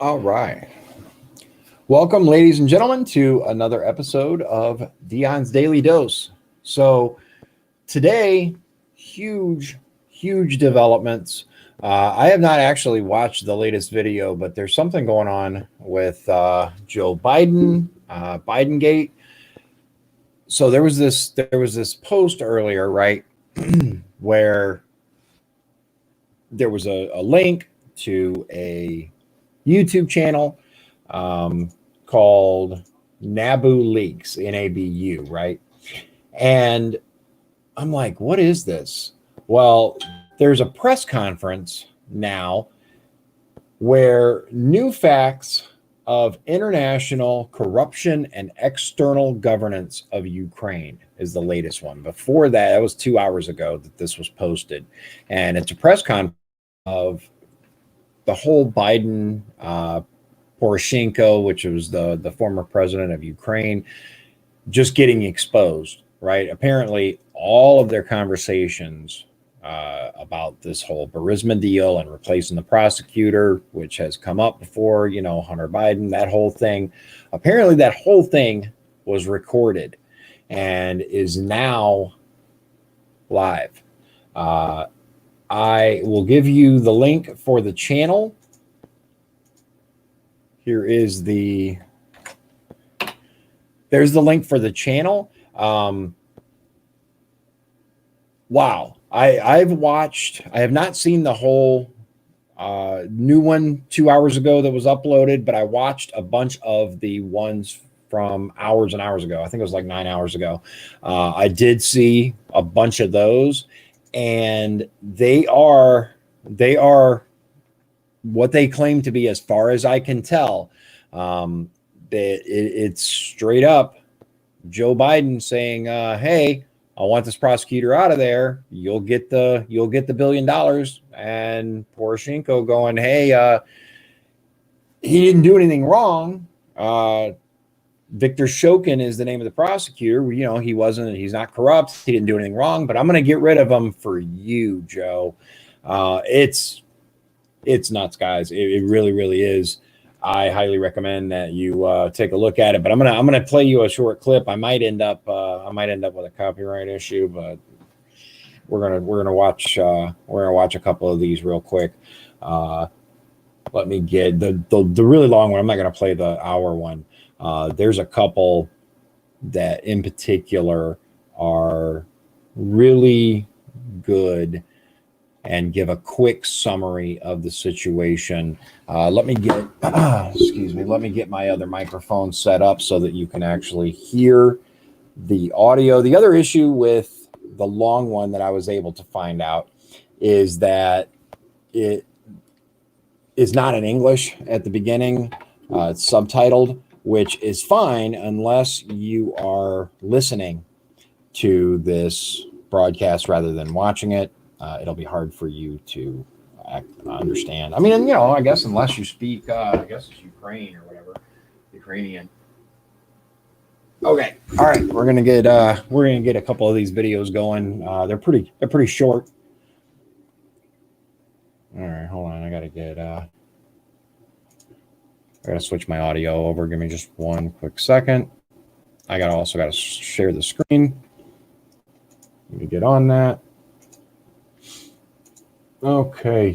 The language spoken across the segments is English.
All right. Welcome, ladies and gentlemen, to another episode of Dion's Daily Dose. So, today, huge developments. I have not actually watched the latest video, but there's something going on with Joe Biden, BidenGate. So there was this post earlier, right, where there was a link to a YouTube channel called Nabu Leaks, NABU, right? And I'm like, what is this? Well, there's a press conference now where new facts of international corruption and external governance of Ukraine is the latest one. Before that, that was 2 hours ago that this was posted. And it's a press conference of the whole Biden Poroshenko, which was the former president of Ukraine, just getting exposed, right? Apparently, all of their conversations about this whole Burisma deal and replacing the prosecutor, which has come up before, Hunter Biden, that whole thing. Apparently, that whole thing was recorded and is now live. I will give you the link for the channel. There's the link for the channel. Wow. I have not seen the whole new one 2 hours ago that was uploaded, but I watched a bunch of the ones from hours and hours ago. I think it was like 9 hours ago. I did see a bunch of those, and they are what they claim to be, as far as I can tell. It's straight up Joe Biden saying, "Hey, I want this prosecutor out of there. You'll get the $1 billion." And Poroshenko going, "Hey, he didn't do anything wrong. Victor Shokin is the name of the prosecutor. He's not corrupt. He didn't do anything wrong, but I'm going to get rid of him for you, Joe." It's nuts, guys. It really is. I highly recommend that you take a look at it. But I'm gonna play you a short clip. I might end up with a copyright issue, but we're gonna watch a couple of these real quick. Let me get the really long one. I'm not gonna play the hour one. There's a couple that in particular are really good and give a quick summary of the situation. Let me get my other microphone set up so that you can actually hear the audio. The other issue with the long one that I was able to find out is that it is not in English at the beginning. It's subtitled, which is fine unless you are listening to this broadcast rather than watching it. It'll be hard for you to understand. I mean, I guess unless you speak, I guess it's Ukraine or whatever, Ukrainian. Okay, all right. We're gonna get a couple of these videos going. They're pretty short. All right, hold on. I gotta switch my audio over. Give me just one quick second. I also gotta share the screen. Let me get on that. Okay,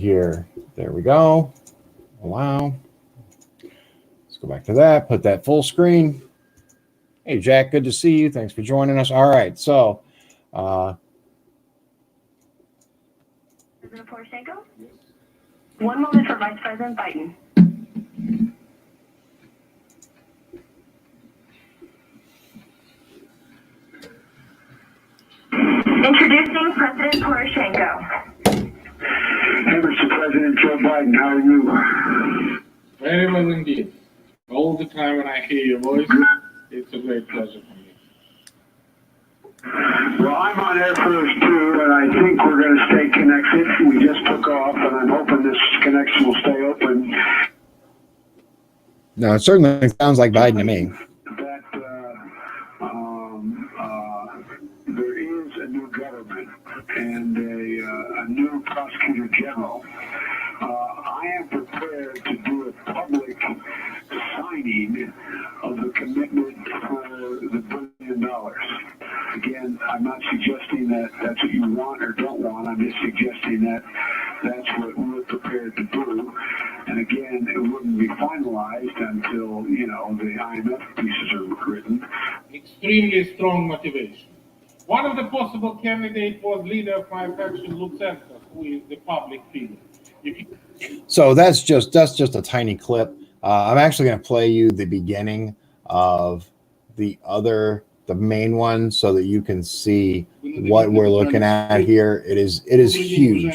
there we go. Allow. Let's go back to that. Put that full screen. Hey, Jack, good to see you. Thanks for joining us. All right, so. President Poroshenko? One moment for Vice President Biden. Introducing President Poroshenko. Hey, Mr. President Joe Biden, how are you? Very well indeed. All the time when I hear your voice, it's a great pleasure for me. Well, I'm on Air Force 2, and I think we're going to stay connected. We just took off, and I'm hoping this connection will stay open. No, it certainly sounds like Biden to me. That there is a new government and a new prosecutor general. I am prepared to do a public that's what we're prepared to do. And again, it wouldn't be finalized until, the IMF pieces are written. Extremely strong motivation. One of the possible candidates was leader of my faction, Lutsenko, who is the public figure. So that's just a tiny clip. I'm actually going to play you the beginning of the main one so that you can see what we're looking at here. It is huge.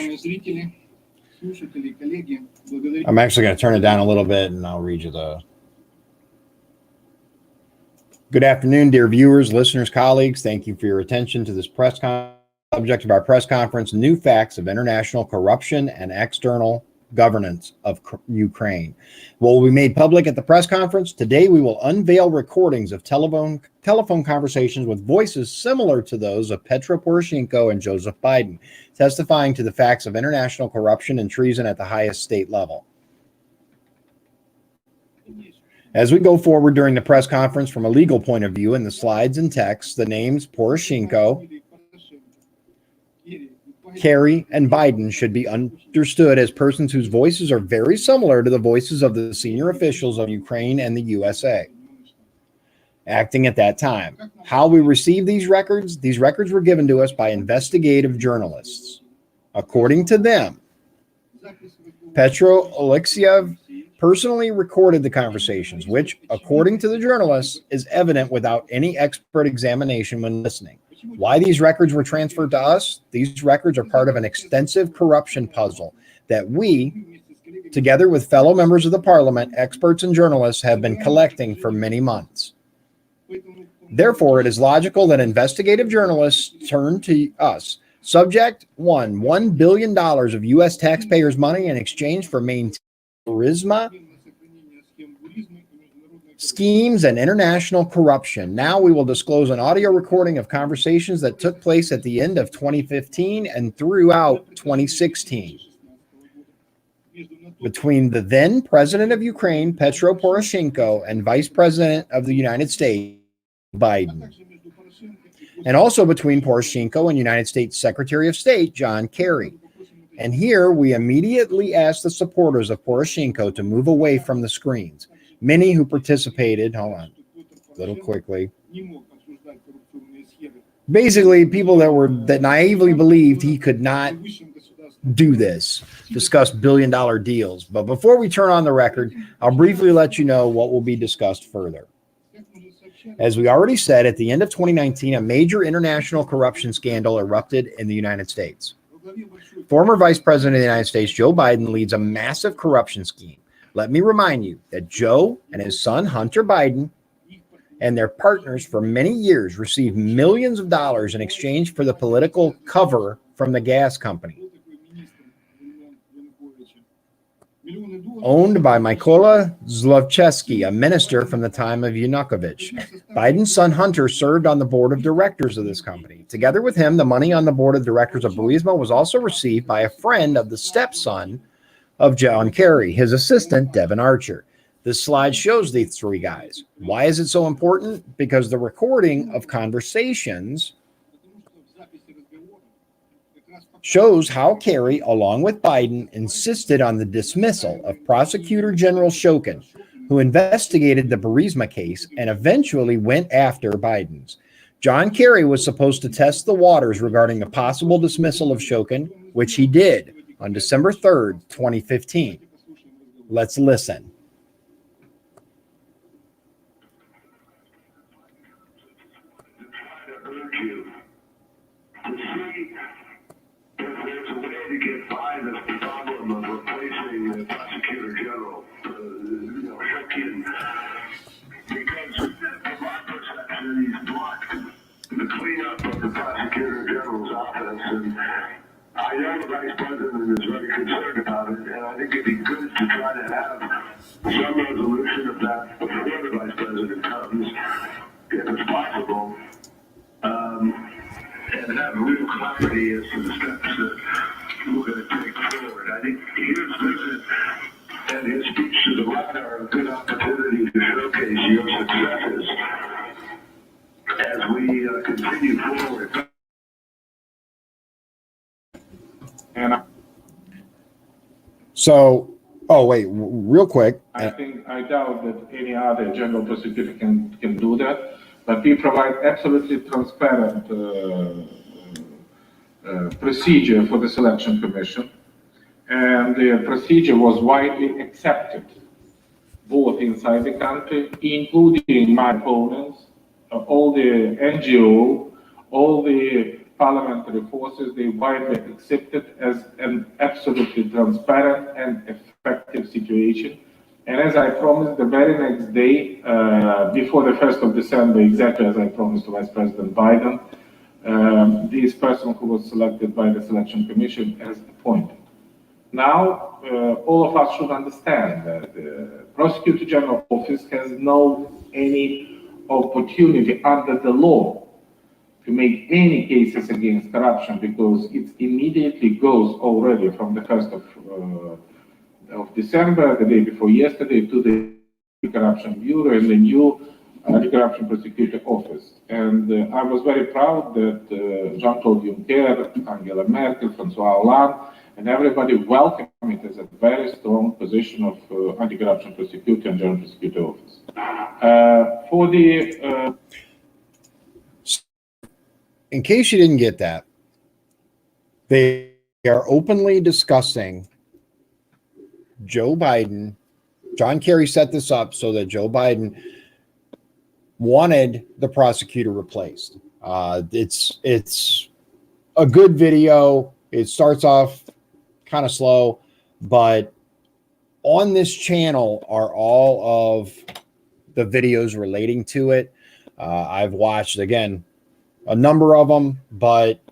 I'm actually going to turn it down a little bit and I'll read you the. Good afternoon, dear viewers, listeners, colleagues. Thank you for your attention to this subject of our press conference, New Facts of International Corruption and External Governance of Ukraine. What will be made public at the press conference? Today, we will unveil recordings of telephone conversations with voices similar to those of Petro Poroshenko and Joseph Biden, testifying to the facts of international corruption and treason at the highest state level. As we go forward during the press conference from a legal point of view in the slides and text, the names Poroshenko, Kerry, and Biden should be understood as persons whose voices are very similar to the voices of the senior officials of Ukraine and the USA acting at that time. How we received these records were given to us by investigative journalists. According to them, Petro Alexiev personally recorded the conversations, which, according to the journalists, is evident without any expert examination when listening. Why these records were transferred to us? These records are part of an extensive corruption puzzle that we, together with fellow members of the parliament, experts, and journalists, have been collecting for many months. Therefore, it is logical that investigative journalists turn to us. Subject 1, $1 billion of U.S. taxpayers' money in exchange for maintaining charisma, schemes, and international corruption. Now we will disclose an audio recording of conversations that took place at the end of 2015 and throughout 2016 between the then president of Ukraine, Petro Poroshenko, and Vice President of the United States, Biden, and also between Poroshenko and United States Secretary of State, John Kerry. And here we immediately asked the supporters of Poroshenko to move away from the screens. Many who participated, hold on, a little quickly. Basically, people that naively believed he could not do this, discuss billion-dollar deals. But before we turn on the record, I'll briefly let you know what will be discussed further. As we already said, at the end of 2019, a major international corruption scandal erupted in the United States. Former Vice President of the United States, Joe Biden, leads a massive corruption scheme. Let me remind you that Joe and his son, Hunter Biden, and their partners for many years received millions of dollars in exchange for the political cover from the gas company, owned by Mykola Zlochevsky, a minister from the time of Yanukovych. Biden's son Hunter served on the board of directors of this company. Together with him, the money on the board of directors of Burisma was also received by a friend of the stepson of John Kerry, his assistant, Devin Archer. This slide shows these three guys. Why is it so important? Because the recording of conversations shows how Kerry, along with Biden, insisted on the dismissal of Prosecutor General Shokin, who investigated the Burisma case and eventually went after Biden's. John Kerry was supposed to test the waters regarding the possible dismissal of Shokin, which he did on December 3rd, 2015. Let's listen. The cleanup of the Prosecutor General's office, and I know the Vice President is very concerned about it, and I think it'd be good to try to have some resolution of that before the Vice President comes, if it's possible, and have real clarity as to the steps that we're going to take forward. I think his visit and his speech to the right are a good opportunity to showcase your successes as we continue forward. So, oh wait, real quick. I doubt that any other general prosecutor can do that, but we provide absolutely transparent procedure for the selection commission, and the procedure was widely accepted, both inside the country, including my opponents, all the NGO, all the parliamentary forces. They widely accepted as an absolutely transparent and effective situation. And as I promised, the very next day, before the 1st of December, exactly as I promised to Vice President Biden, this person who was selected by the selection commission as appointed. Now, all of us should understand that the Prosecutor General Office has no any opportunity under the law to make any cases against corruption, because it immediately goes already from the 1st of December, the day before yesterday, to the Corruption Bureau and the new Anti-Corruption Prosecutor Office. And I was very proud that Jean-Claude Juncker, Angela Merkel, François Hollande, and everybody welcomed it as a very strong position of Anti-Corruption Prosecutor and General Prosecutor Office. For the In case you didn't get that, they are openly discussing Joe Biden. John Kerry set this up so that Joe Biden wanted the prosecutor replaced. It's a good video. It starts off kind of slow, but on this channel are all of the videos relating to it. I've watched, again, a number of them, but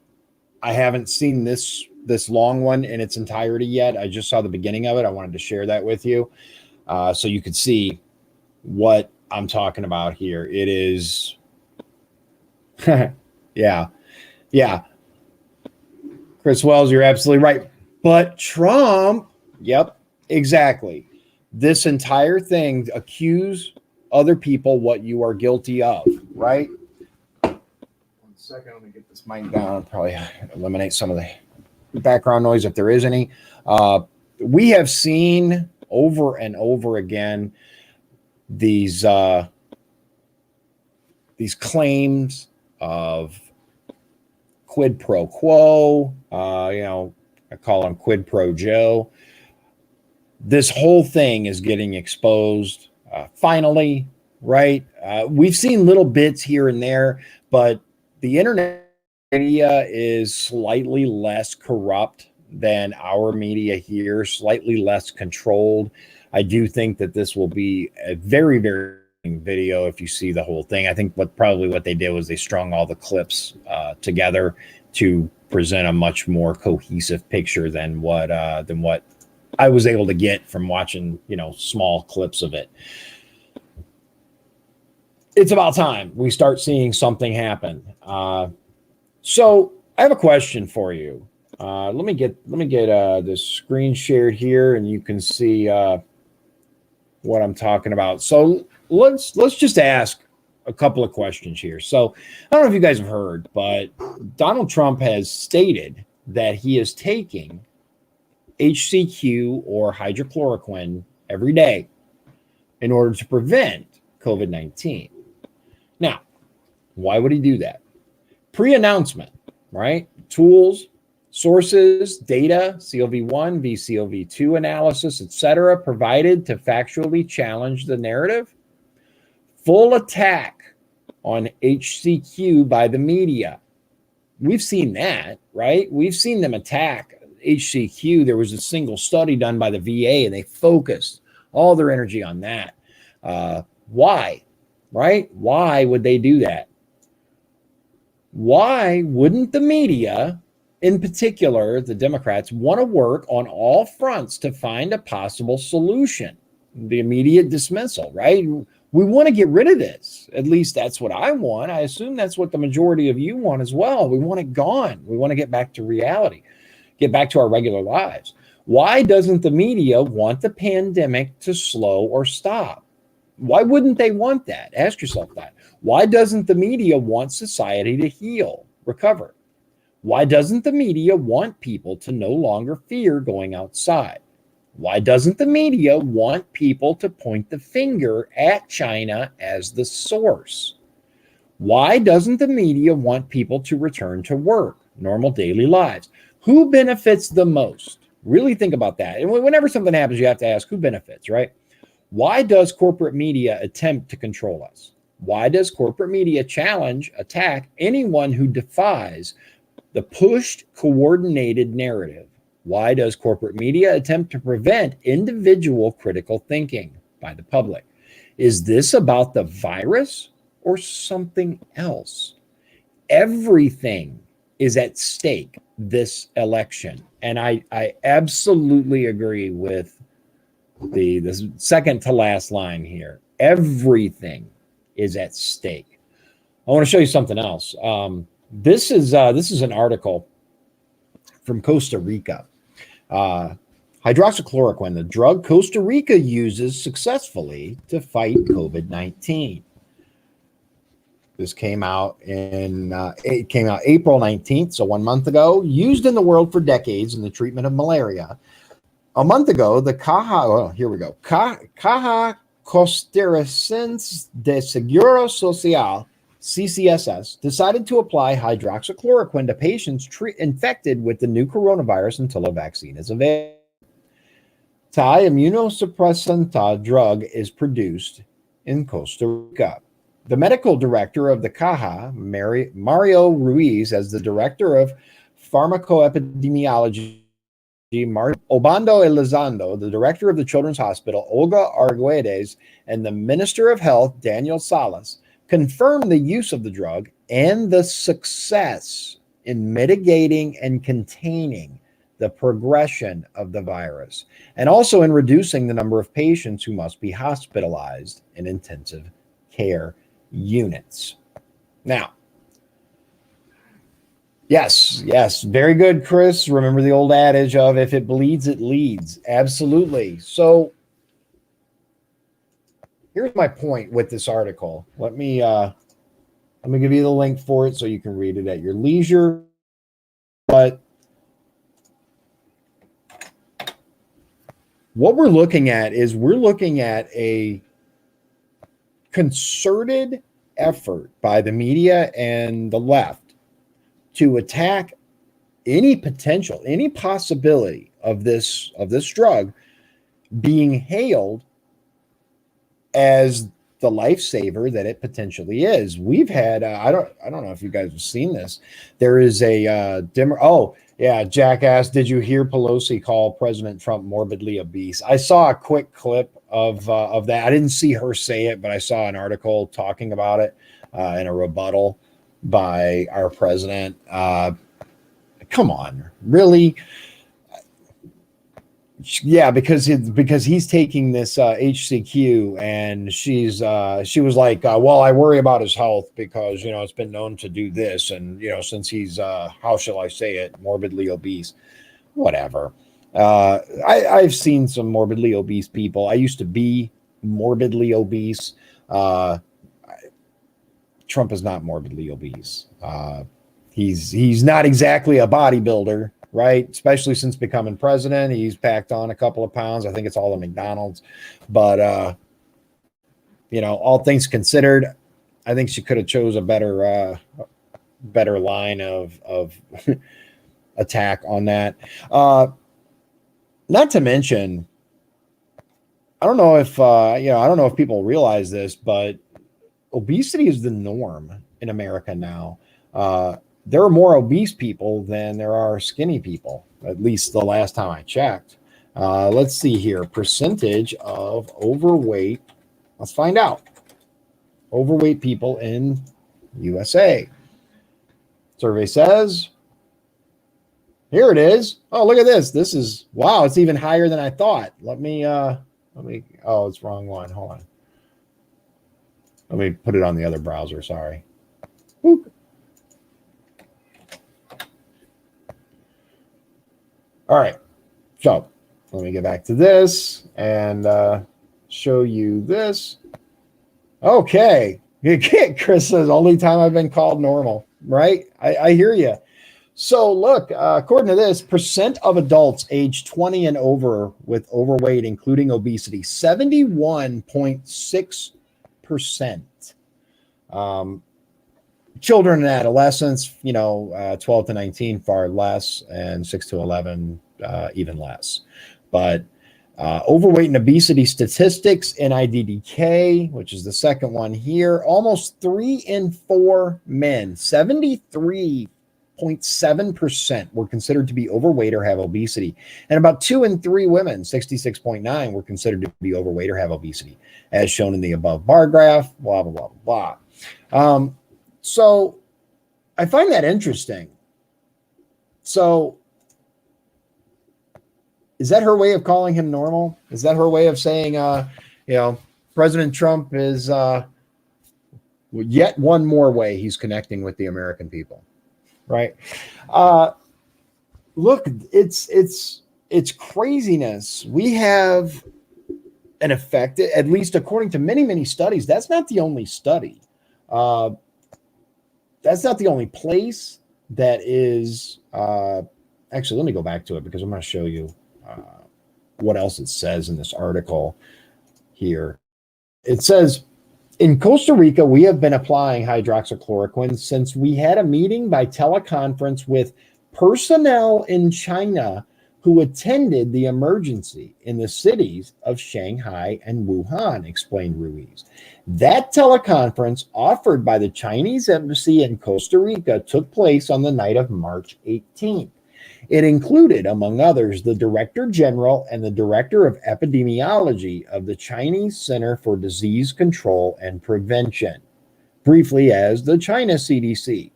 I haven't seen this long one in its entirety yet. I just saw the beginning of it. I wanted to share that with you so you could see what I'm talking about here. It is, yeah. Chris Wells, you're absolutely right. But Trump, yep, exactly. This entire thing, accuse other people what you are guilty of, right? 1 second, let me get this mic down. Probably eliminate some of the background noise if there is any. We have seen over and over again these claims of quid pro quo. I call him Quid Pro Joe. This whole thing is getting exposed finally, right? We've seen little bits here and there, but the internet media is slightly less corrupt than our media here, slightly less controlled. I do think that this will be a very, very video if you see the whole thing. I think what they did was they strung all the clips together to present a much more cohesive picture than what I was able to get from watching, small clips of it. It's about time we start seeing something happen. So I have a question for you. Let me get this screen shared here, and you can see what I'm talking about. So let's just ask a couple of questions here. So I don't know if you guys have heard, but Donald Trump has stated that he is taking HCQ or hydrochloroquine every day in order to prevent COVID-19. Now, why would he do that? Pre-announcement, right? Tools, sources, data, COV1, VCOV2 analysis, etc., provided to factually challenge the narrative. Full attack on HCQ by the media. We've seen that, right? We've seen them attack HCQ. There was a single study done by the VA, and they focused all their energy on that. Why? Right? Why would they do that? Why wouldn't the media, in particular the Democrats, want to work on all fronts to find a possible solution? The immediate dismissal, right? We want to get rid of this. At least that's what I want. I assume that's what the majority of you want as well. We want it gone. We want to get back to reality, get back to our regular lives. Why doesn't the media want the pandemic to slow or stop? Why wouldn't they want that? Ask yourself that. Why doesn't the media want society to heal, recover? Why doesn't the media want people to no longer fear going outside? Why doesn't the media want people to point the finger at China as the source? Why doesn't the media want people to return to work, normal daily lives? Who benefits the most? Really think about that. And whenever something happens, you have to ask who benefits, right? Why does corporate media attempt to control us? Why does corporate media challenge, attack anyone who defies the pushed, coordinated narrative? Why does corporate media attempt to prevent individual critical thinking by the public? Is this about the virus or something else? Everything is at stake this election. And I absolutely agree with the second to last line here. Everything is at stake. I want to show you something else. This is an article from Costa Rica. Hydroxychloroquine, the drug Costa Rica uses successfully to fight COVID-19. This came out April 19th, so 1 month ago. Used in the world for decades in the treatment of malaria. A month ago, the Caja Costarricense de Seguro Social, CCSS, decided to apply hydroxychloroquine to patients infected with the new coronavirus until a vaccine is available. Thai immunosuppressant drug is produced in Costa Rica. The medical director of the Caja, Mario Ruiz, as the director of pharmacoepidemiology, Obando Elizondo, the director of the Children's Hospital, Olga Arguedes, and the Minister of Health, Daniel Salas, confirmed the use of the drug and the success in mitigating and containing the progression of the virus, and also in reducing the number of patients who must be hospitalized in intensive care units. Now, yes, very good, Chris. Remember the old adage of if it bleeds, it leads. Absolutely. So here's my point with this article. Let me give you the link for it so you can read it at your leisure. But what we're looking at is a concerted effort by the media and the left to attack any possibility of this drug being hailed as the lifesaver that it potentially is. We've had I don't know if you guys have seen this. There is a Jackass, did you hear Pelosi call President Trump morbidly obese? I saw a quick clip of that. I didn't see her say it, but I saw an article talking about it in a rebuttal by our president. Come on, really? Yeah, because he's taking this HCQ, and she was like, well, I worry about his health because it's been known to do this, and since he's how shall I say it, morbidly obese, whatever. I've seen some morbidly obese people. I used to be morbidly obese. Trump is not morbidly obese. He's not exactly a bodybuilder, right? Especially since becoming president, he's packed on a couple of pounds. I think it's all the McDonald's, but all things considered, I think she could have chose a better line of attack on that. Not to mention, I don't know if people realize this, but obesity is the norm in America now. There are more obese people than there are skinny people, at least the last time I checked. Let's see here. Percentage of overweight. Let's find out. Overweight people in USA. Survey says, here it is. Oh, look at this. This is, wow, it's even higher than I thought. Let me, oh, it's the wrong one. Hold on. Let me put it on the other browser. Sorry. Whoop. All right, so let me get back to this and show you this. Okay, Chris says, only time I've been called normal, right? I hear you. So look, according to this, percent of adults age 20 and over with overweight, including obesity, 71.6%. Children and adolescents, 12 to 19, far less, and 6 to 11, even less. But overweight and obesity statistics in IDDK, which is the second one here, almost 3 in 4 men, 73.7% were considered to be overweight or have obesity. And about 2 in 3 women, 66.9%, were considered to be overweight or have obesity, as shown in the above bar graph, blah, blah, blah, blah, blah. So I find that interesting. So is that her way of calling him normal? Is that her way of saying, President Trump is yet one more way he's connecting with the American people, right? Look, it's craziness. We have an effect, at least according to many, many studies. That's not the only study. That's not the only place that is. Actually, let me go back to it because I'm going to show you what else it says in this article here. It says, in Costa Rica, we have been applying hydroxychloroquine since we had a meeting by teleconference with personnel in China who attended the emergency in the cities of Shanghai and Wuhan, explained Ruiz. That teleconference offered by the Chinese embassy in Costa Rica took place on the night of March 18th. It included, among others, the Director General and the Director of Epidemiology of the Chinese Center for Disease Control and Prevention, briefly as the China CDC.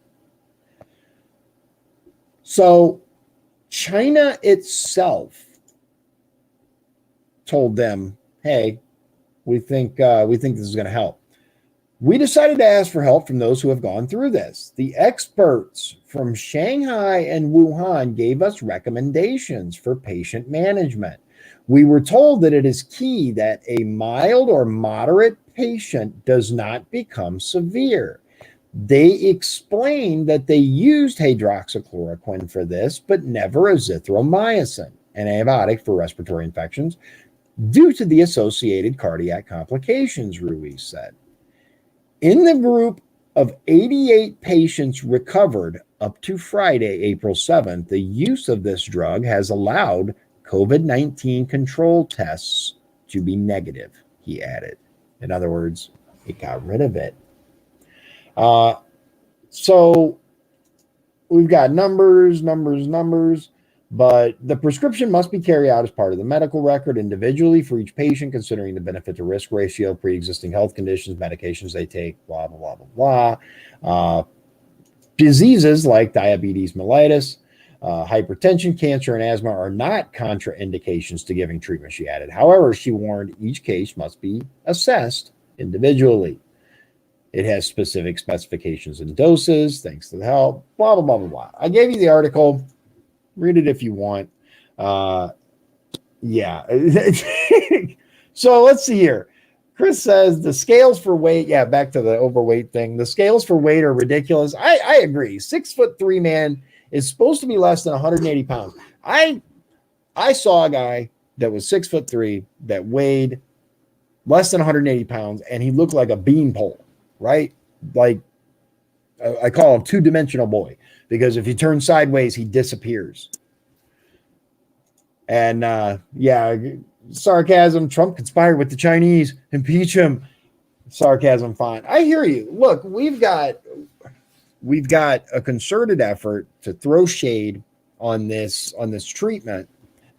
So China itself told them, hey, we think this is going to help. We decided to ask for help from those who have gone through this. The experts from Shanghai and Wuhan gave us recommendations for patient management. We were told that it is key that a mild or moderate patient does not become severe. They explained that they used hydroxychloroquine for this, but never azithromycin, an antibiotic for respiratory infections, due to the associated cardiac complications, Ruiz said. In the group of 88 patients recovered up to Friday, April 7th, the use of this drug has allowed COVID-19 control tests to be negative, he added. In other words, it got rid of it. So we've got numbers, but the prescription must be carried out as part of the medical record individually for each patient, considering the benefit to risk ratio, pre-existing health conditions, medications they take, blah, blah, blah, blah, blah. Diseases like diabetes mellitus, hypertension, cancer, and asthma are not contraindications to giving treatment, she added. However, she warned each case must be assessed individually. It has specific specifications and doses, thanks to the help, blah, blah, blah, blah, blah. I gave you the article. Read it if you want. Yeah. So let's see here. Chris says the scales for weight. Yeah, back to the overweight thing. The scales for weight are ridiculous. I agree. 6'3" man is supposed to be less than 180 pounds. I saw a guy that was 6'3" that weighed less than 180 pounds, and he looked like a beanpole, right? Like I call him two-dimensional boy, because if you turn sideways, he disappears. And sarcasm, Trump conspired with the Chinese, impeach him. Sarcasm, fine. I hear you. Look, we've got a concerted effort to throw shade on this treatment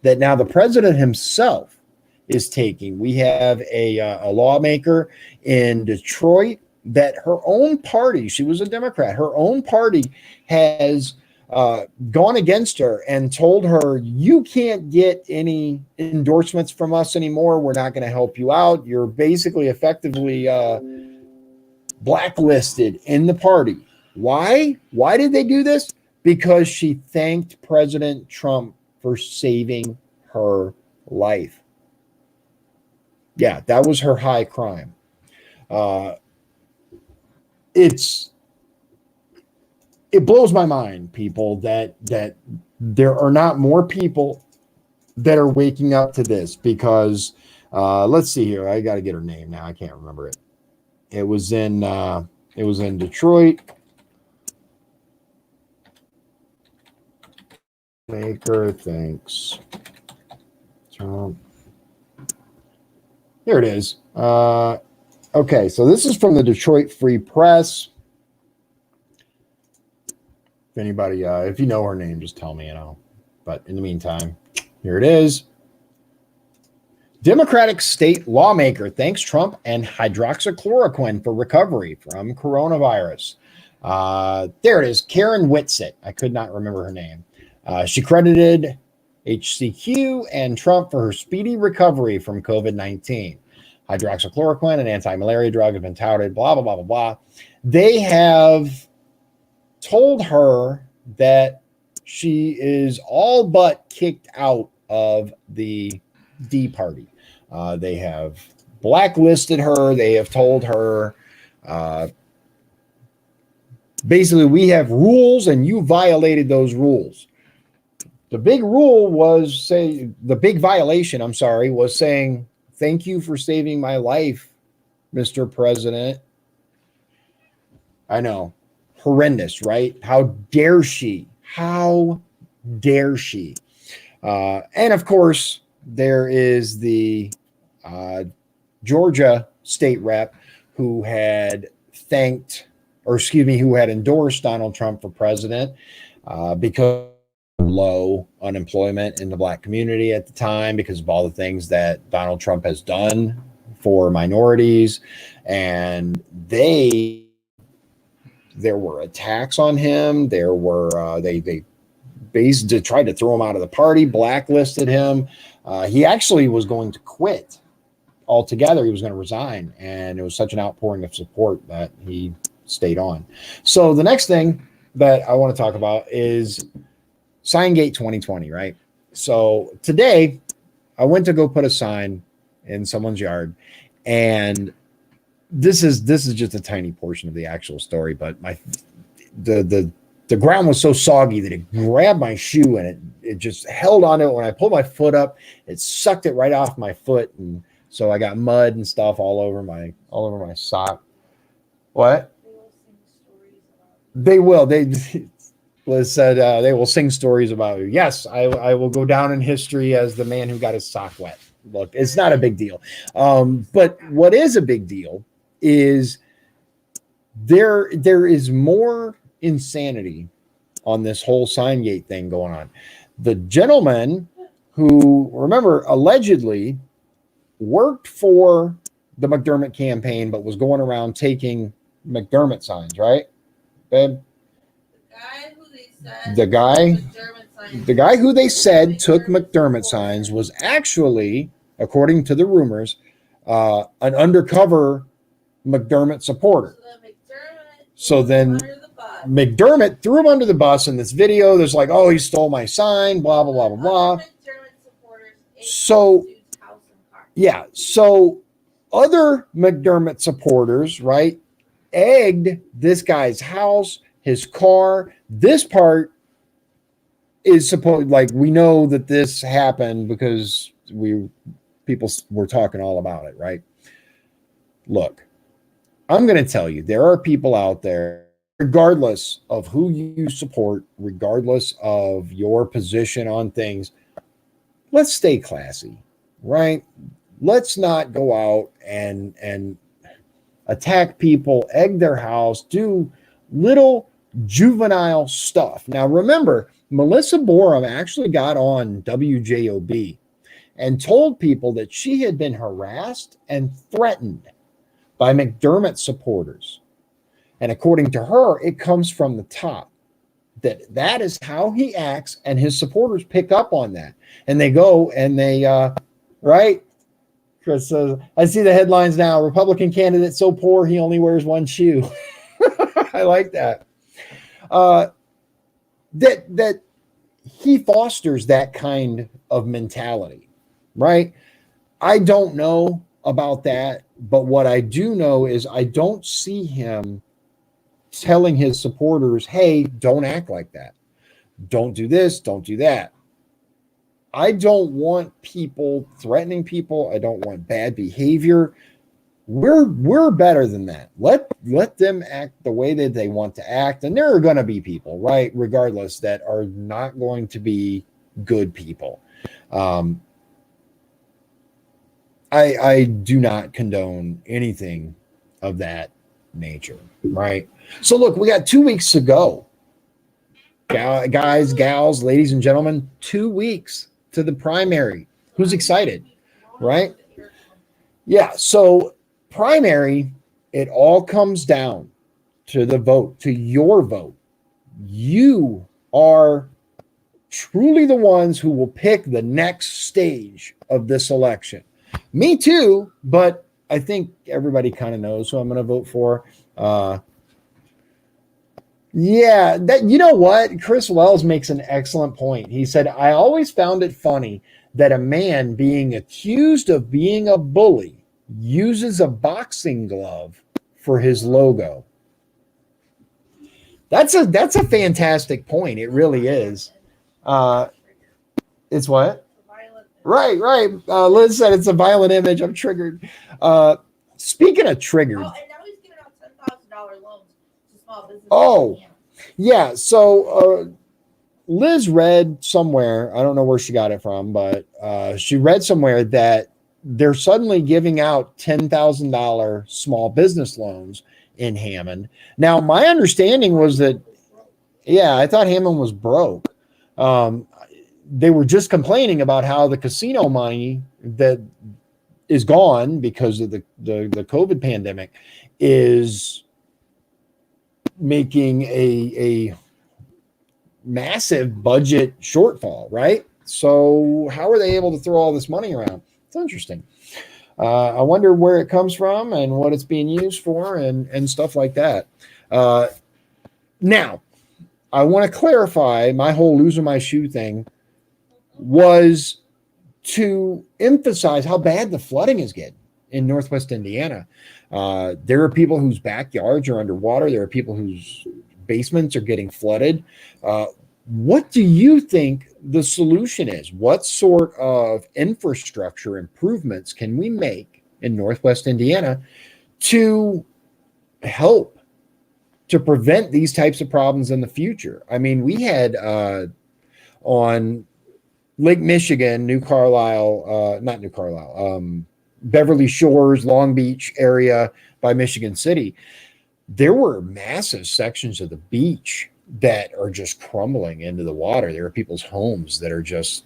that now the president himself is taking. We have a lawmaker in Detroit that her own party, she was a Democrat, her own party has gone against her and told her, you can't get any endorsements from us anymore. We're not going to help you out. You're basically effectively blacklisted in the party. Why? Why did they do this? Because she thanked President Trump for saving her life. Yeah, that was her high crime. It's it blows my mind, people, that there are not more people that are waking up to this, because let's see here. I got to get her name now. I can't remember it. It was in Detroit. Maker thinks Trump. Here it is. Okay, so this is from the Detroit Free Press. If anybody, if you know her name, just tell me, But in the meantime, here it is. Democratic state lawmaker thanks Trump and hydroxychloroquine for recovery from coronavirus. There it is. Karen Whitsitt. I could not remember her name. She credited HCQ and Trump for her speedy recovery from COVID-19. Hydroxychloroquine, an anti-malaria drug, has been touted, blah, blah, blah, blah, blah. They have told her that she is all but kicked out of the D party. They have blacklisted her. They have told her, basically, we have rules and you violated those rules. The big violation, was saying, thank you for saving my life, Mr. President. I know. Horrendous, right? How dare she? How dare she? And of course, there is the Georgia state rep who had endorsed Donald Trump for president because low unemployment in the Black community at the time, because of all the things that Donald Trump has done for minorities. And there were attacks on him. There were they basically tried to throw him out of the party, blacklisted him. He actually was going to quit altogether. He was going to resign, and it was such an outpouring of support that he stayed on. So the next thing that I want to talk about is SignGate2020, right? So today I went to go put a sign in someone's yard, and this is just a tiny portion of the actual story, but the ground was so soggy that it grabbed my shoe and it just held on to it. When I pulled my foot up, it sucked it right off my foot, and so I got mud and stuff all over my sock. What? They will. Liz said they will sing stories about you. Yes, I will go down in history as the man who got his sock wet. Look, it's not a big deal. But what is a big deal is there is more insanity on this whole SignGate thing going on. The gentleman who, remember, allegedly worked for the McDermott campaign, but was going around taking McDermott signs, right, babe? The guy who they said took McDermott signs was actually, according to the rumors, an undercover McDermott supporter. So then McDermott threw him under the bus in this video. There's like, oh, he stole my sign, blah, blah, blah, blah, blah. So, yeah. So other McDermott supporters, right, egged this guy's house, his car. This part is supposed, like, we know that this happened because people were talking all about it, right? Look, I'm going to tell you, there are people out there, regardless of who you support, regardless of your position on things, let's stay classy, right? Let's not go out and attack people, egg their house, do little juvenile stuff. Now, remember, Melissa Borum actually got on WJOB and told people that she had been harassed and threatened by McDermott supporters. And according to her, it comes from the top. That is how he acts, and his supporters pick up on that. And they go and they, right? Because I see the headlines now, Republican candidate so poor he only wears one shoe. I like that. That he fosters that kind of mentality, right? I don't know about that, but what I do know is I don't see him telling his supporters, hey, don't act like that. Don't do this, don't do that. I don't want people threatening people. I don't want bad behavior. We're better than that. Let them act the way that they want to act. And there are going to be people, right, regardless, that are not going to be good people. I do not condone anything of that nature, right? So look, we got 2 weeks to go. Guys, gals, ladies and gentlemen, 2 weeks to the primary. Who's excited, right? Yeah, so primary, it all comes down to the vote, to your vote. You are truly the ones who will pick the next stage of this election. Me too, but I think everybody kind of knows who I'm going to vote for. Yeah, that, you know what? Chris Wells makes an excellent point. He said, I always found it funny that a man being accused of being a bully uses a boxing glove for his logo. That's a fantastic point. It really is. It's what? Right. Liz said it's a violent image. I'm triggered. Speaking of triggered. Oh, and now he's giving out $10,000 loans to small businesses. Oh, yeah. So Liz read somewhere, I don't know where she got it from, but she read somewhere that they're suddenly giving out $10,000 small business loans in Hammond. Now, my understanding was that, yeah, I thought Hammond was broke. They were just complaining about how the casino money that is gone because of the COVID pandemic is making a massive budget shortfall, right? So how are they able to throw all this money around? It's interesting. I wonder where it comes from and what it's being used for and stuff like that. Now, I want to clarify my whole losing my shoe thing was to emphasize how bad the flooding is getting in Northwest Indiana. There are people whose backyards are underwater. There are people whose basements are getting flooded. What do you think the solution is? What sort of infrastructure improvements can we make in Northwest Indiana to help to prevent these types of problems in the future? I mean, we had on Lake Michigan, Beverly Shores, Long Beach area by Michigan City, there were massive sections of the beach that are just crumbling into the water. There are people's homes that are just,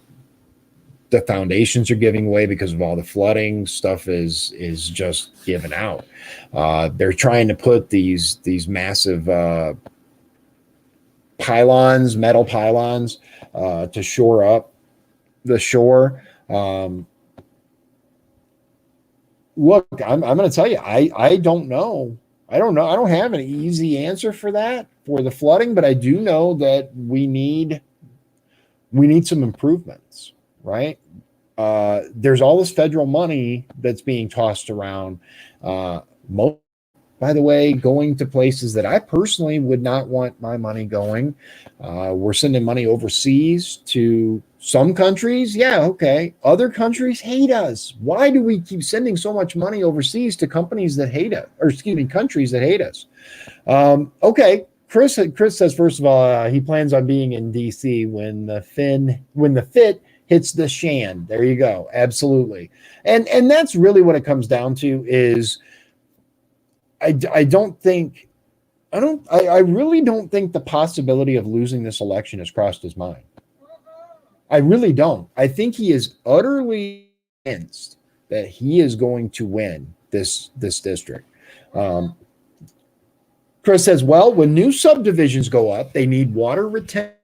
the foundations are giving way because of all the flooding. Stuff is just given out. They're trying to put these massive pylons, metal pylons, to shore up the shore. Look, I'm going to tell you, I don't know. I don't have an easy answer for that, for the flooding, but I do know that we need some improvements, right? There's all this federal money that's being tossed around. By the way, going to places that I personally would not want my money going. We're sending money overseas to some countries. Yeah, okay. Other countries hate us. Why do we keep sending so much money overseas to companies that hate us, or excuse me, countries that hate us? Okay. Chris says, first of all, he plans on being in DC when the fit hits the Shan. There you go. Absolutely. And that's really what it comes down to is I really don't think the possibility of losing this election has crossed his mind. I really don't. I think he is utterly convinced that he is going to win this district. Chris says, well, when new subdivisions go up, they need water retention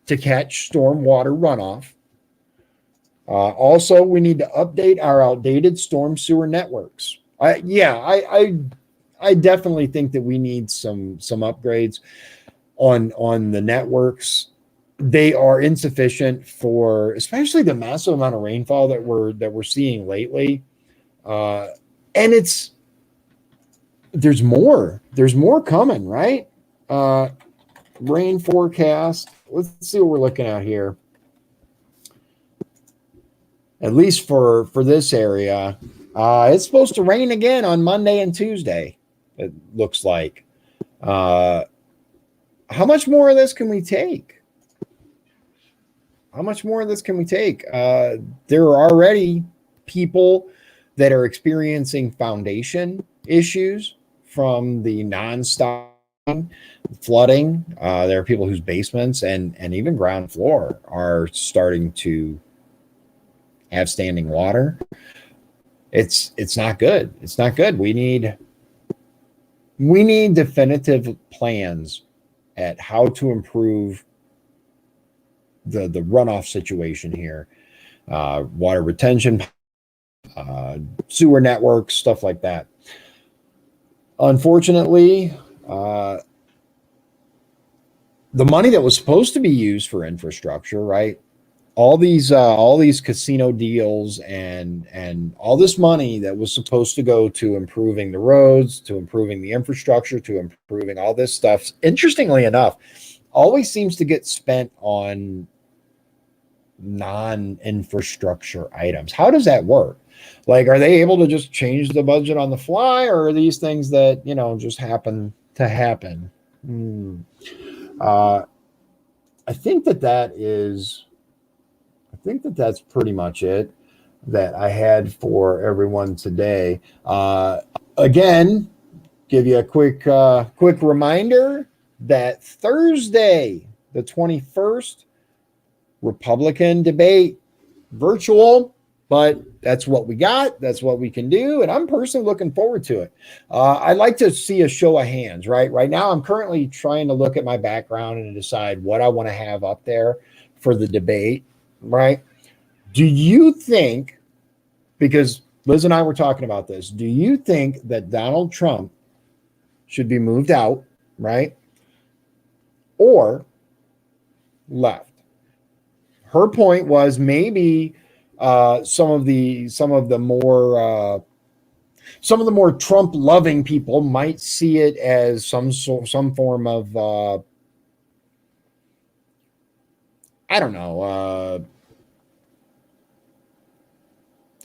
to catch storm water runoff. Also, we need to update our outdated storm sewer networks. I definitely think that we need some upgrades on the networks. They are insufficient for, especially the massive amount of rainfall that we're seeing lately. And there's more coming, right? Rain forecast. Let's see what we're looking at here. At least for this area, it's supposed to rain again on Monday and Tuesday. It looks like. How much more of this can we take? How much more of this can we take? There are already people that are experiencing foundation issues from the nonstop flooding. There are people whose basements and even ground floor are starting to have standing water. It's not good. It's not good. We need definitive plans at how to improve the runoff situation here, water retention, sewer networks, stuff like that. Unfortunately, the money that was supposed to be used for infrastructure, right? All these casino deals and all this money that was supposed to go to improving the roads, to improving the infrastructure, to improving all this stuff, interestingly enough, always seems to get spent on non-infrastructure items. How does that work? Like, are they able to just change the budget on the fly, or are these things that, just happen to happen? I think that's pretty much it that I had for everyone today. Again, give you a quick reminder that Thursday, the 21st, Republican debate, virtual, but that's what we got. That's what we can do. And I'm personally looking forward to it. I'd like to see a show of hands, right? Right now, I'm currently trying to look at my background and decide what I want to have up there for the debate, right? Do you think, because Liz and I were talking about this, do you think that Donald Trump should be moved out, right? Or left? Her point was maybe some of the more Trump loving people might see it as some form of I don't know,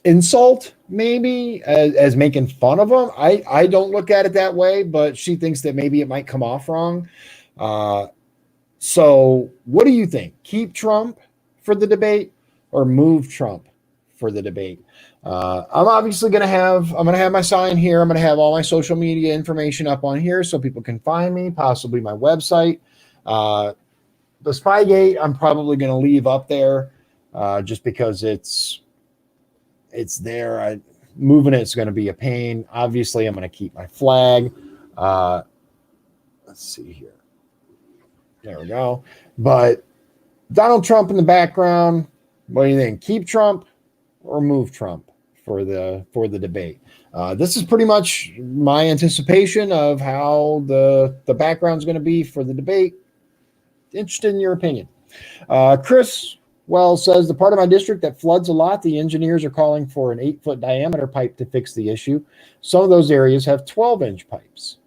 insult, maybe, as making fun of him. I don't look at it that way, but she thinks that maybe it might come off wrong. So what do you think? Keep Trump for the debate or move Trump for the debate? I'm obviously going to have my sign here. I'm going to have all my social media information up on here so people can find me, possibly my website. The SpyGate, I'm probably going to leave up there just because it's there. Moving it's going to be a pain. Obviously, I'm going to keep my flag. Let's see here. There we go. But Donald Trump in the background. What do you think? Keep Trump or move Trump for the debate? This is pretty much my anticipation of how the background is going to be for the debate. Interested in your opinion. Chris says the part of my district that floods a lot, the engineers are calling for an 8-foot diameter pipe to fix the issue. Some of those areas have 12-inch pipes.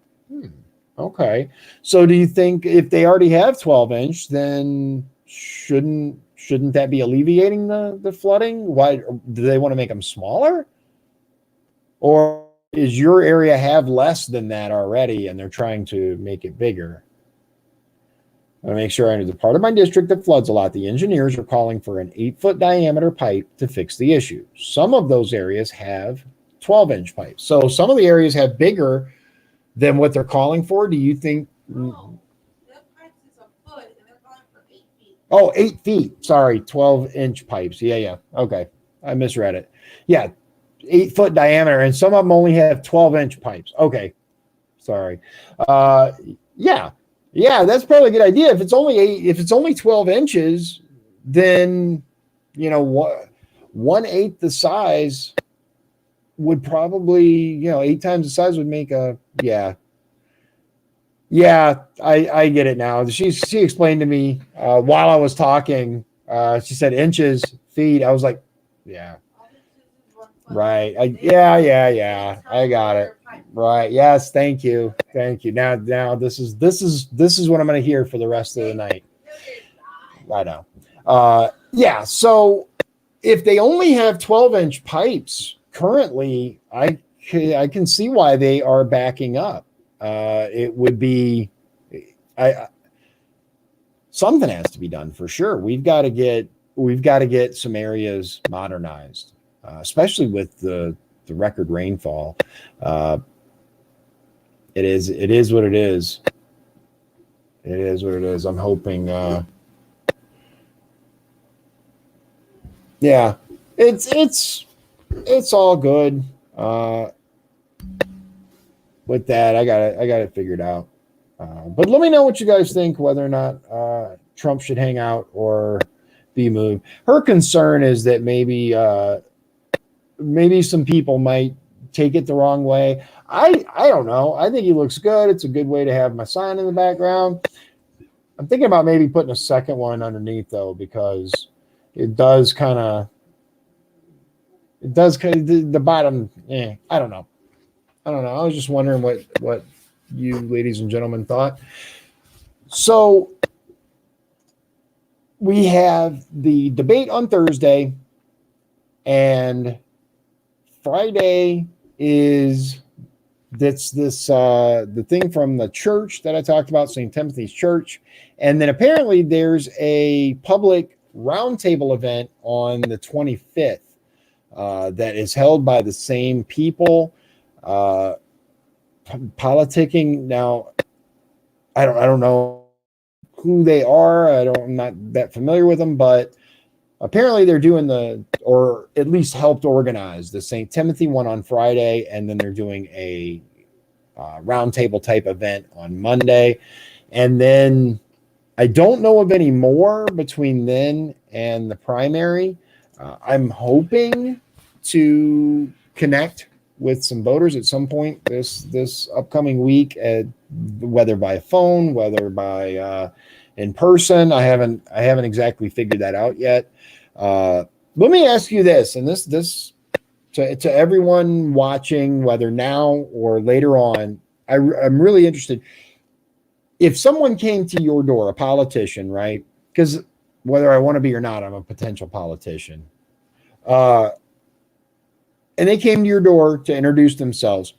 Okay. So do you think if they already have 12-inch, then shouldn't that be alleviating the flooding? Why do they want to make them smaller? Or is your area have less than that already and they're trying to make it bigger? I want to make sure I know the part of my district that floods a lot. The engineers are calling for an 8-foot diameter pipe to fix the issue. Some of those areas have 12-inch pipes. So some of the areas have bigger than what they're calling for. Do you think? No, that pipe is a foot and they're calling for 8 feet. Oh, 8 feet. Sorry, 12-inch pipes. Yeah. Okay. I misread it. Yeah. 8-foot diameter. And some of them only have 12-inch pipes. Okay. Sorry. Yeah, that's probably a good idea. If it's only 12 inches, then, 1/8 the size would probably, 8 times the size would make a, yeah, I get it now. She explained to me while I was talking, she said inches, feet. I was like, yeah. All inches is 1 Right. Yeah. I got it. Right. Yes. Thank you. Now this is what I'm going to hear for the rest of the night. I know. Yeah. So if they only have 12-inch pipes currently, I can see why they are backing up. It would be, something has to be done for sure. We've got to get some areas modernized, especially with the record rainfall. It is what it is. It is what it is. I'm hoping. Yeah, it's all good. With that, I got it figured out. But let me know what you guys think, whether or not Trump should hang out or be moved. Her concern is that maybe some people might take it the wrong way. I don't know. I think he looks good. It's a good way to have my sign in the background. I'm thinking about maybe putting a second one underneath though, because it does kind of the bottom. I don't know. I was just wondering what you ladies and gentlemen thought. So we have the debate on Thursday, and Friday is the thing from the church that I talked about, St. Timothy's Church. And then apparently there's a public roundtable event on the 25th that is held by the same people. Politicking now, I don't know who they are. I'm not that familiar with them, but apparently they're doing or at least helped organize the St. Timothy one on Friday, and then they're doing a roundtable type event on Monday, and then I don't know of any more between then and the primary. I'm hoping to connect with some voters at some point this upcoming week, whether by phone, whether by in person. I haven't exactly figured that out yet. Let me ask you this, and this to everyone watching, whether now or later on, I'm really interested. If someone came to your door, a politician, right? Because whether I want to be or not, I'm a potential politician. And they came to your door to introduce themselves.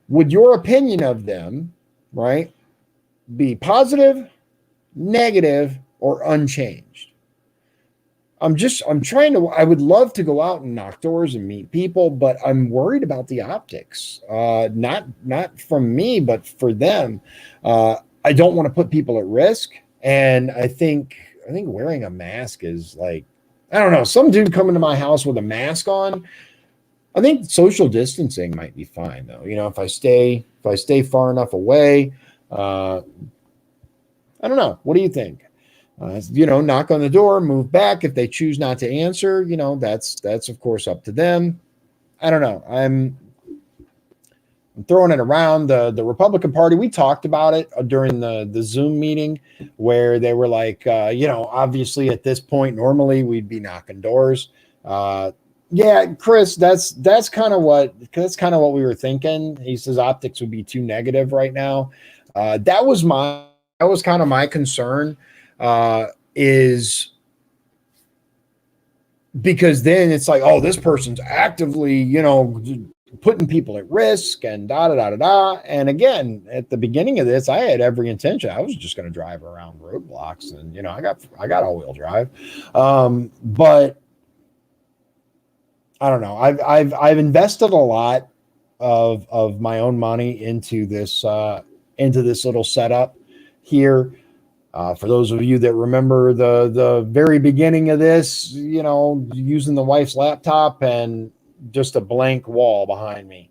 Would your opinion of them, right, be positive, negative, or unchanged? I would love to go out and knock doors and meet people, but I'm worried about the optics. Not from me, but for them. I don't want to put people at risk. And I think wearing a mask is like, I don't know, some dude coming to my house with a mask on. I think social distancing might be fine though. If I stay far enough away, I don't know. What do you think? Knock on the door, move back. If they choose not to answer, that's of course up to them. I don't know. I'm throwing it around. The Republican Party, we talked about it during the Zoom meeting where they were like, obviously at this point, normally we'd be knocking doors. Yeah, Chris, that's kind of what we were thinking. He says optics would be too negative right now. That was kind of my concern, is because then it's like, oh, this person's actively, putting people at risk and da da da da da. And again, at the beginning of this, I had every intention. I was just going to drive around roadblocks, and I got all-wheel drive, but I don't know. I've invested a lot of my own money into this little setup here. For those of you that remember the very beginning of this, using the wife's laptop and just a blank wall behind me.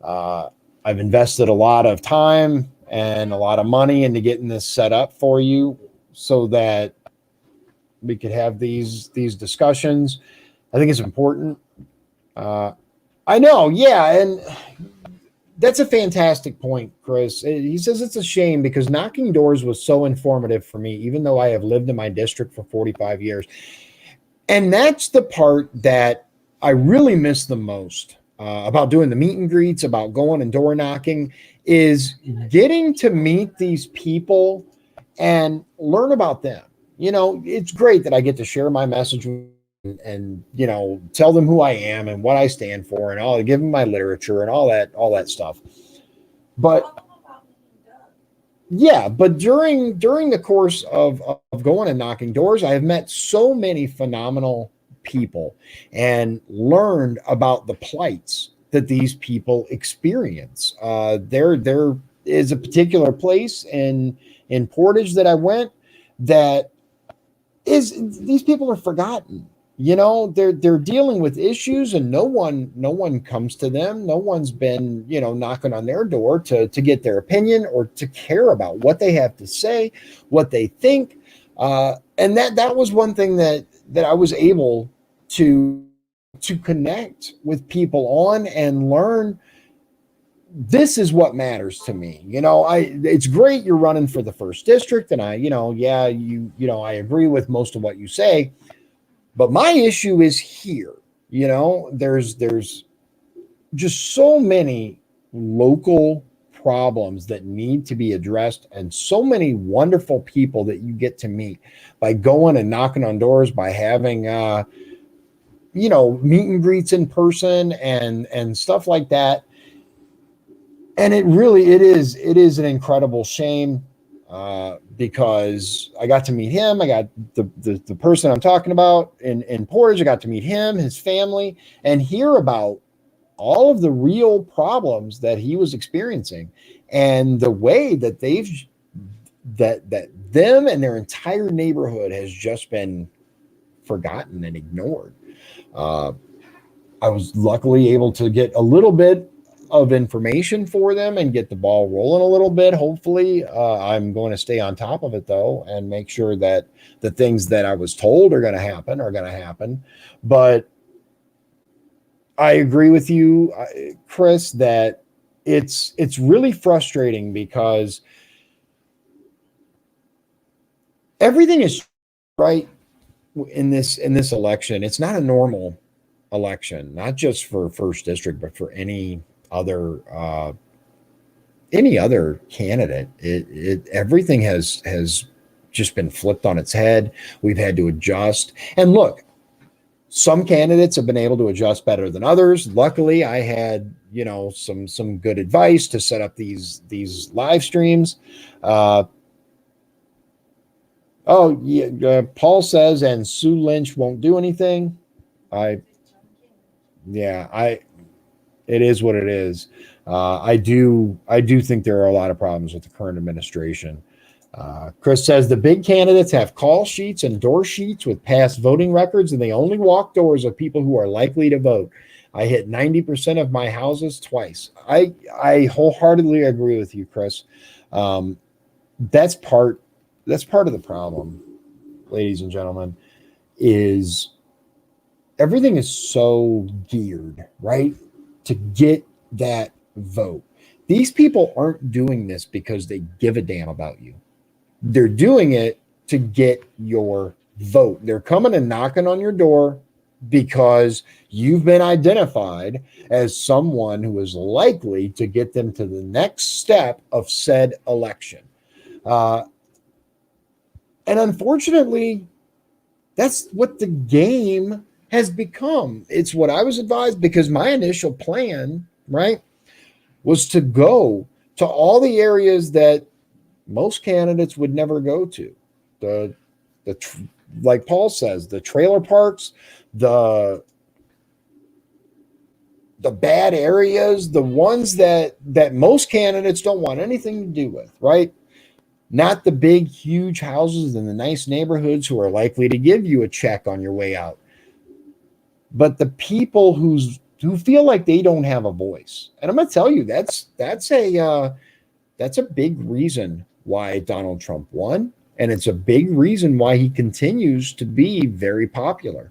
I've invested a lot of time and a lot of money into getting this set up for you so that we could have these discussions. I think it's important. I know, yeah, and that's a fantastic point, Chris. He says it's a shame because knocking doors was so informative for me, even though I have lived in my district for 45 years. And that's the part that I really miss the most about doing the meet and greets, about going and door knocking, is getting to meet these people and learn about them. You know, it's great that I get to share my message and you know, tell them who I am and what I stand for, and all, give them my literature and all that stuff. But yeah, but during the course of going and knocking doors, I have met so many phenomenal people and learned about the plights that these people experience. There is a particular place in Portage that I went that is, these people are forgotten. You know, they're dealing with issues and no one comes to them. No one's been, you know, knocking on their door to get their opinion or to care about what they have to say, what they think. And that was one thing that I was able to connect with people on and learn. This is what matters to me. You know, it's great you're running for the first district, and I, you know, yeah, you know, I agree with most of what you say, but my issue is here. You know, there's just so many local problems that need to be addressed, and so many wonderful people that you get to meet by going and knocking on doors, by having you know, meet and greets in person and stuff like that. And it is an incredible shame because I got to meet him. I got the person I'm talking about in Portage. I got to meet him, his family, and hear about all of the real problems that he was experiencing, and the way that that them and their entire neighborhood has just been forgotten and ignored. I was luckily able to get a little bit of information for them and get the ball rolling a little bit. Hopefully, I'm going to stay on top of it though, and make sure that the things that I was told are going to happen. But I agree with you, Chris, that it's really frustrating because everything is right in this election. It's not a normal election, not just for first district, but for any other candidate. Everything has just been flipped on its head. We've had to adjust. And look, some candidates have been able to adjust better than others. Luckily, I had, you know, some good advice to set up these live streams. Oh yeah, Paul says, and Sue Lynch won't do anything. It is what it is. I do think there are a lot of problems with the current administration. Chris says the big candidates have call sheets and door sheets with past voting records, and they only walk doors of people who are likely to vote. I hit 90% of my houses twice. I wholeheartedly agree with you, Chris. That's part of the problem, ladies and gentlemen, is everything is so geared, right, to get that vote. These people aren't doing this because they give a damn about you. They're doing it to get your vote. They're coming and knocking on your door because you've been identified as someone who is likely to get them to the next step of said election. And unfortunately, that's what the game has become. It's what I was advised, because my initial plan, right, was to go to all the areas that most candidates would never go to. Like Paul says, the trailer parks, the bad areas, the ones that most candidates don't want anything to do with, right? Not the big, huge houses in the nice neighborhoods who are likely to give you a check on your way out, but the people who feel like they don't have a voice. And I'm going to tell you, that's a big reason why Donald Trump won, and it's a big reason why he continues to be very popular,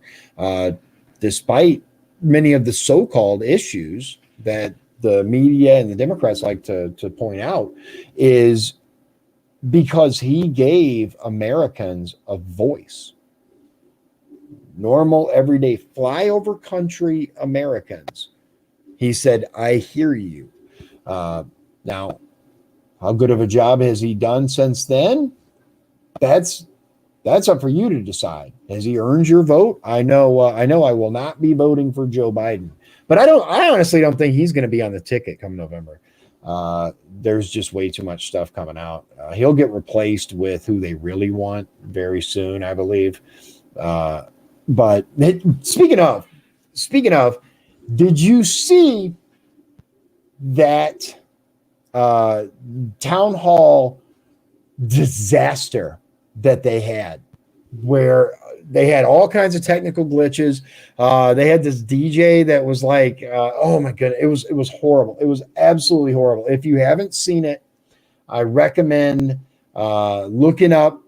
despite many of the so-called issues that the media and the Democrats like to point out, is because he gave Americans a voice. normal, everyday flyover country Americans. He said, I hear you. Now, how good of a job has he done since then? That's up for you to decide. Has he earned your vote? I know I will not be voting for Joe Biden, but I honestly don't think he's going to be on the ticket come November. There's just way too much stuff coming out. He'll get replaced with who they really want very soon, I believe. But speaking of, did you see that town hall disaster that they had, where they had all kinds of technical glitches? They had this DJ that was like, oh my goodness, it was horrible. It was absolutely horrible. If you haven't seen it, I recommend looking up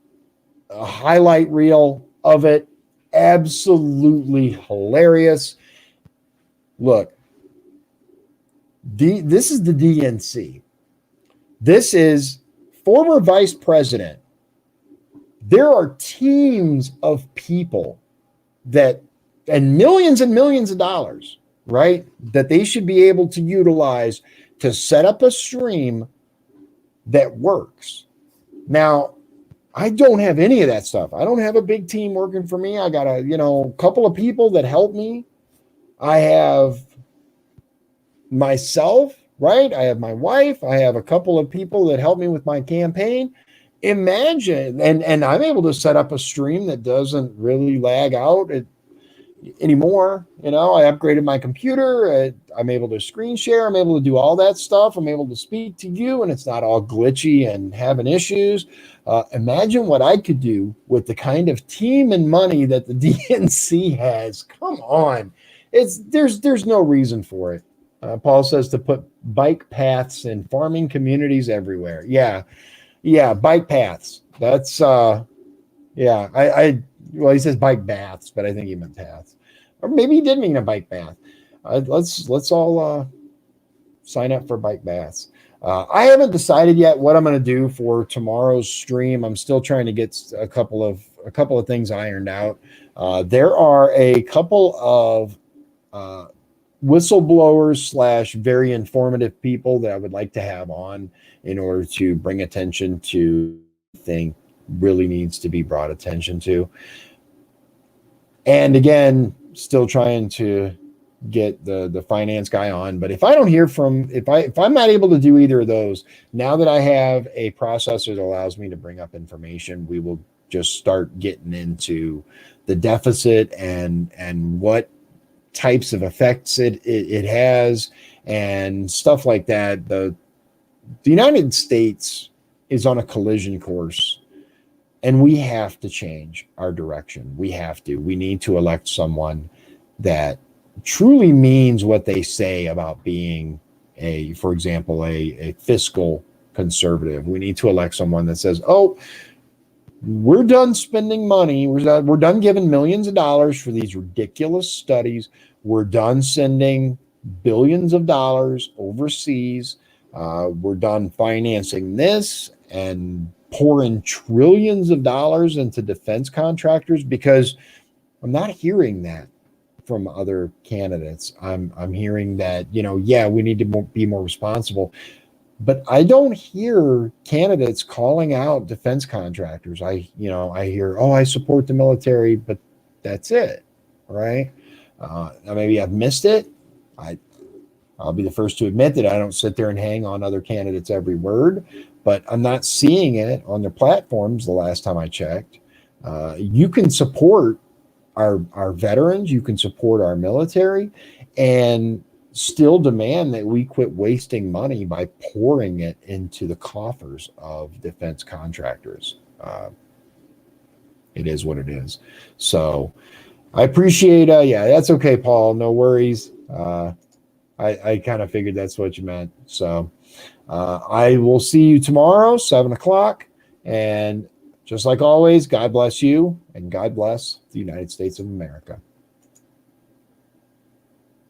a highlight reel of it. Absolutely hilarious. Look, this is the DNC. This is former vice president. There are teams of people and millions of dollars, right, that they should be able to utilize to set up a stream that works. Now, I don't have any of that stuff. I don't have a big team working for me. I got a couple of people that help me. I have myself, right? I have my wife. I have a couple of people that help me with my campaign. Imagine, and I'm able to set up a stream that doesn't really lag out anymore. I upgraded my computer. I'm able to screen share. I'm able to do all that stuff. I'm able to speak to you, and it's not all glitchy and having issues. Imagine what I could do with the kind of team and money that the DNC has. Come on. There's no reason for it. Paul says to put bike paths in farming communities everywhere. Yeah, bike paths. That's well, he says bike baths, but I think he meant paths. Or maybe he did mean a bike bath. Let's all sign up for bike baths. I haven't decided yet what I'm going to do for tomorrow's stream. I'm still trying to get a couple of things ironed out. There are a couple of whistleblowers / very informative people that I would like to have on in order to bring attention to thing really needs to be brought attention to. And again, still trying to get the finance guy on. But if I don't hear from, if I'm not able to do either of those, now that I have a processor that allows me to bring up information, we will just start getting into the deficit and what types of effects it has and stuff like that. The United States is on a collision course, and we have to change our direction. We need to elect someone that truly means what they say about being for example, a fiscal conservative. We need to elect someone that says, oh, we're done spending money. We're done giving millions of dollars for these ridiculous studies. We're done sending billions of dollars overseas. We're done financing this and pouring trillions of dollars into defense contractors, because I'm not hearing that from other candidates. I'm hearing that, we need to be more responsible. But I don't hear candidates calling out defense contractors. I hear, oh, I support the military, but that's it, right? Maybe I've missed it. I'll be the first to admit that I don't sit there and hang on other candidates' every word, but I'm not seeing it on their platforms the last time I checked. You can support our veterans, you can support our military, and still demand that we quit wasting money by pouring it into the coffers of defense contractors. It is what it is. So I appreciate, that's okay, Paul. No worries. I kind of figured that's what you meant. So I will see you tomorrow, 7:00. And just like always, God bless you and God bless the United States of America.